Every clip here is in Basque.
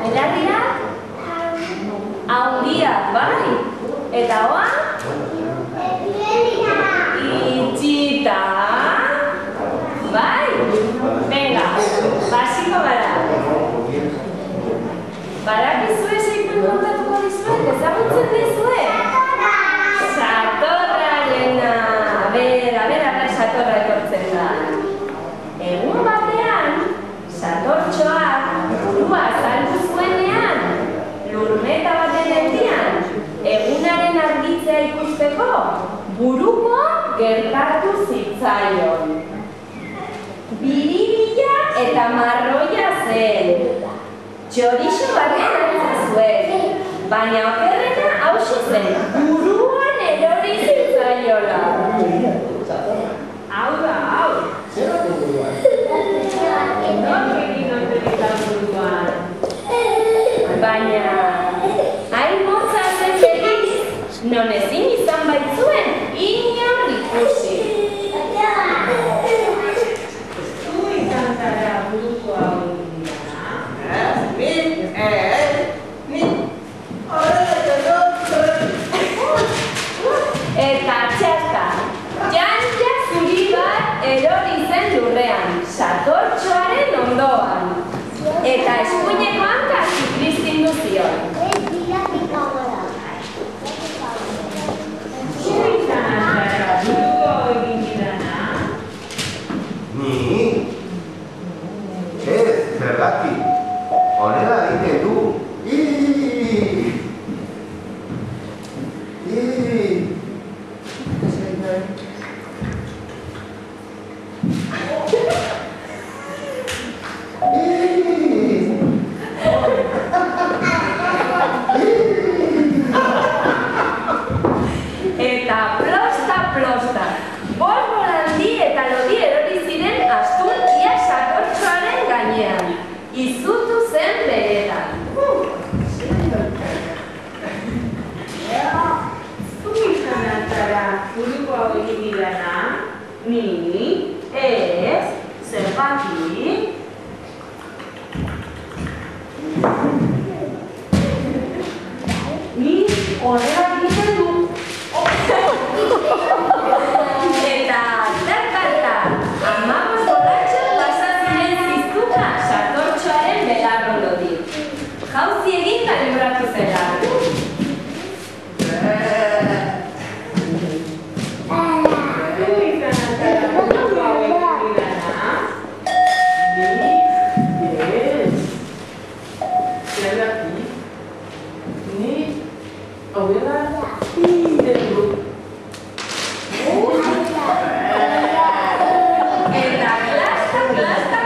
Belarriak? Haundiak, bai? Eta hoa? Itxita? Bai? Venga, basiko gara. Barakizue zeikuen kontatuko dizuet, ezagutzen dizue? Satorrarena. Bera, satorra etortzen da. Egun batean, Satortxoak burua azaldu zuenean, lurmeta baten erdian, egunaren argitzea ikusteko, buruko gertatu zitzaion. Biribila eta marroia zen. Txorixo batean antza zuen, baina okerrena hauxe zen, buruan erori zitzaiola. Hau da, hau. Baina, hain motza zen feliz, non ezin izan baitzuen, inor ikusi. Zu izan zara buruko hau dira? Ni. Eta txarka, jantja zuri bat erori zen lurrean, Satortxoaren ondoan. Eta eskuineko hanka ziklistindu zion. Zu izan zara buruko egin didana? Ni? Ez, zergatik. Honela egiten du. Eta plosta, bolbolandi eta lodi erori ziren astun ia Satortxoaren gainean. Izutu zen beretan. Zu izan zara buruko hau egin didana? Ni? Ez? Zergatik? Ni horrela egiten du. Eta tartarta, amabos borratxo pasa ziren ziztuka Satortxoaren belarrondotik. Jauzi egin kalibratu zela. Zu izan zara buruko hau egin didana? Ni? Ez? Zergatik? Ni? Horrela egiten du. Eta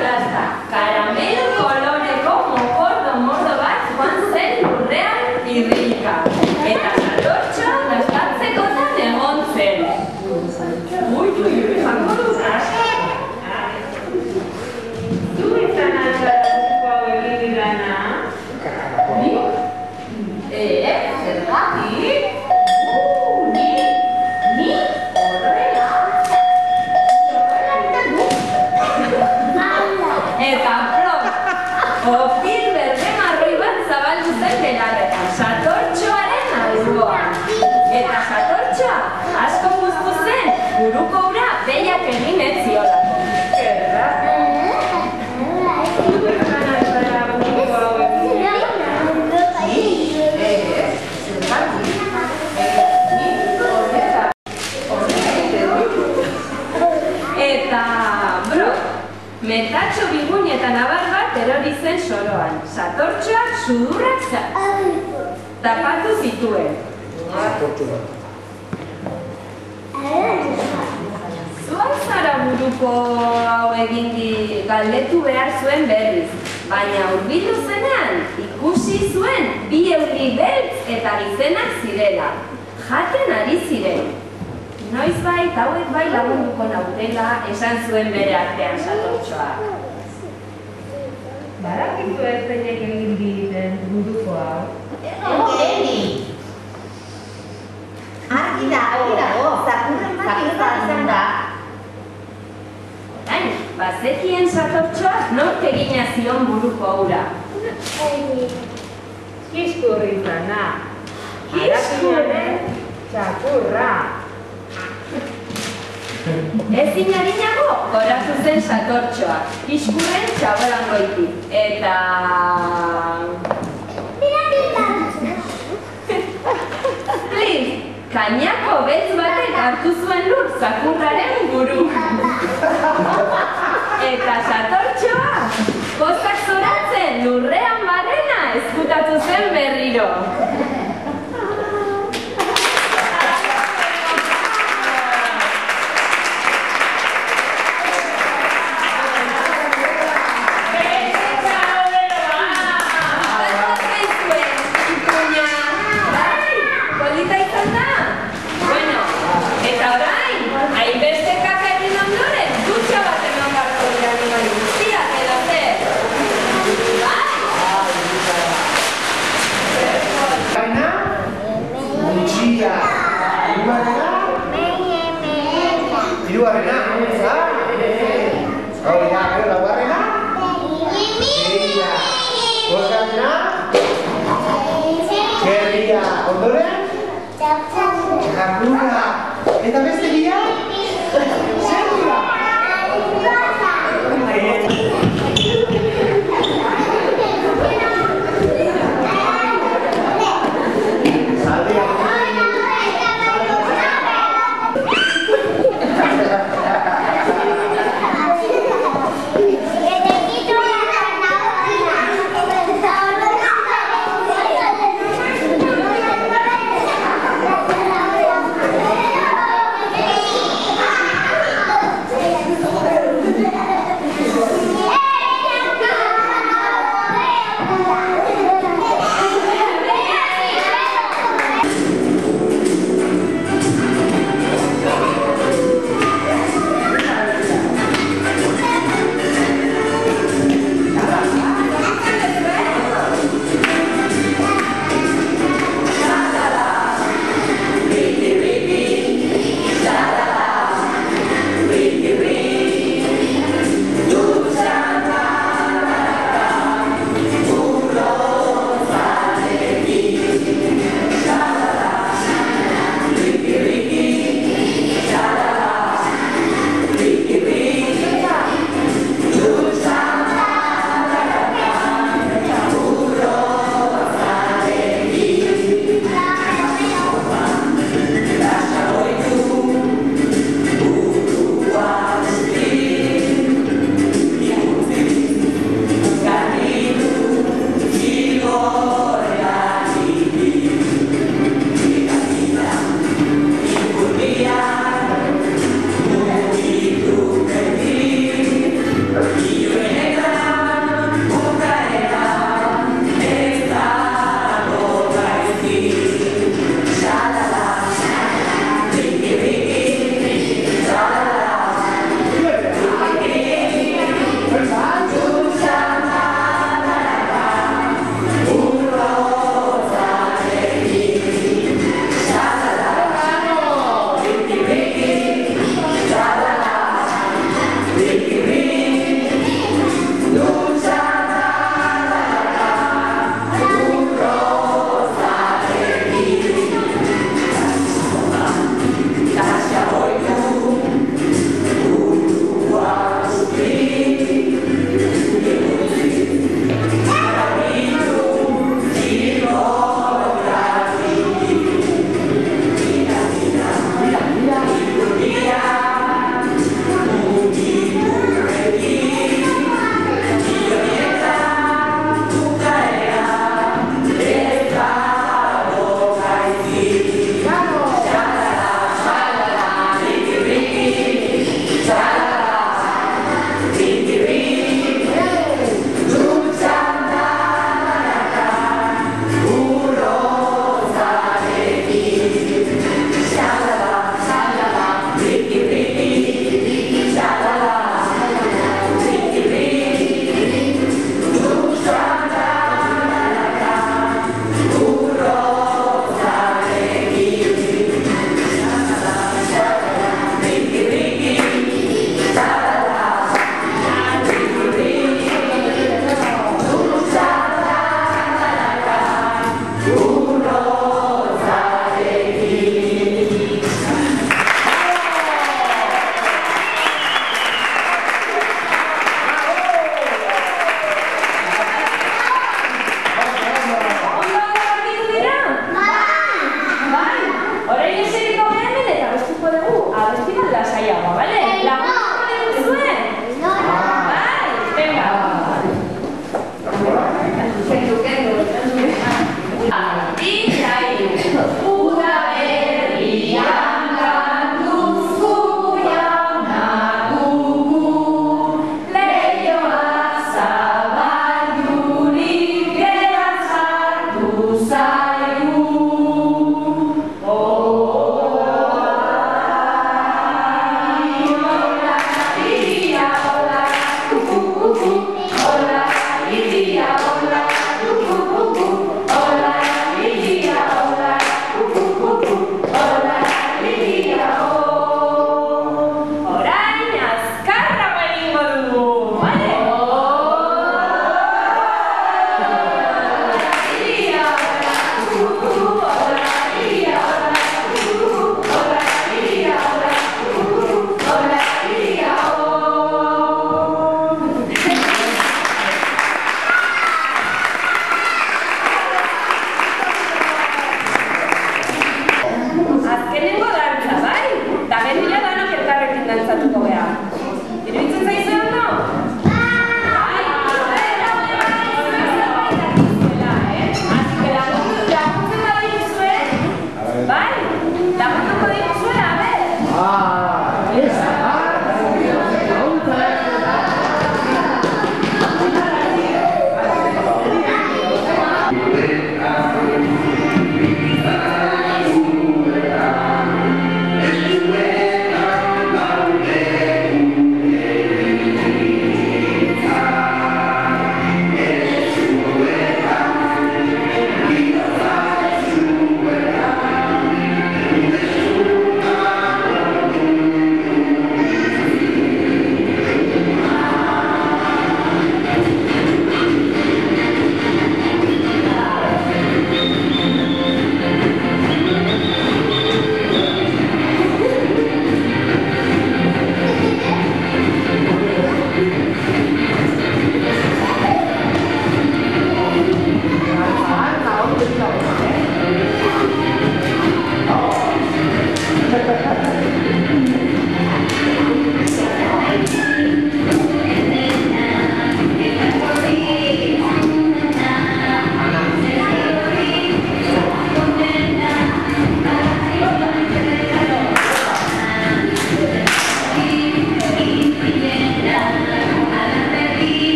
klasta, karamelo koloreko mokordo mordo bat joan zen lurrean irrika. Eta Satortxo gastatzekotan egon zen. Ui, jango dut. Zu izan zara buruko hau egin didana? Ni? Zergatik? Ni? Horrela egiten du. Eta opil berde marroi bat zabaldu zen belarretan, Satortxoaren alboan. Eta Satortxoa asko guztu zen, buruko ura behiak egin ez ziolako. Metatxo bigun eta nabar bat erori zen soroan. Satortxoak sudurrak tapatu zituen. Zuan zara buruko hau egin galdetu behar zuen berriz. Baina hurbildu zenean ikusi zuen bi euri beltz eta gizenak zirela. Jaten ari ziren. Noizbait hauek bai lagunduko nautela esan zuen bere artean Satortxoak. Badakizu zeinek egin biditen buruko hau? Eni! Argi dago, zakurren bat izan da. Orain, bazekien Satortxoak nork egina zion buruko hura. Kiskur izana. Harakinaren txakurra. Ezin adinago, goratu zen Satortxoa, Kiskurren txabolangoitik. Eta... Please, kainako beltz batek hartu zuen lur zakurraren buru. Eta Satortxoa, pozak zoratzen lurrean barrena ezkutatu zen berriro. Eta orain, hainbeste kaka egin ondoren, dutxa bat eman barko dira animali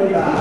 da.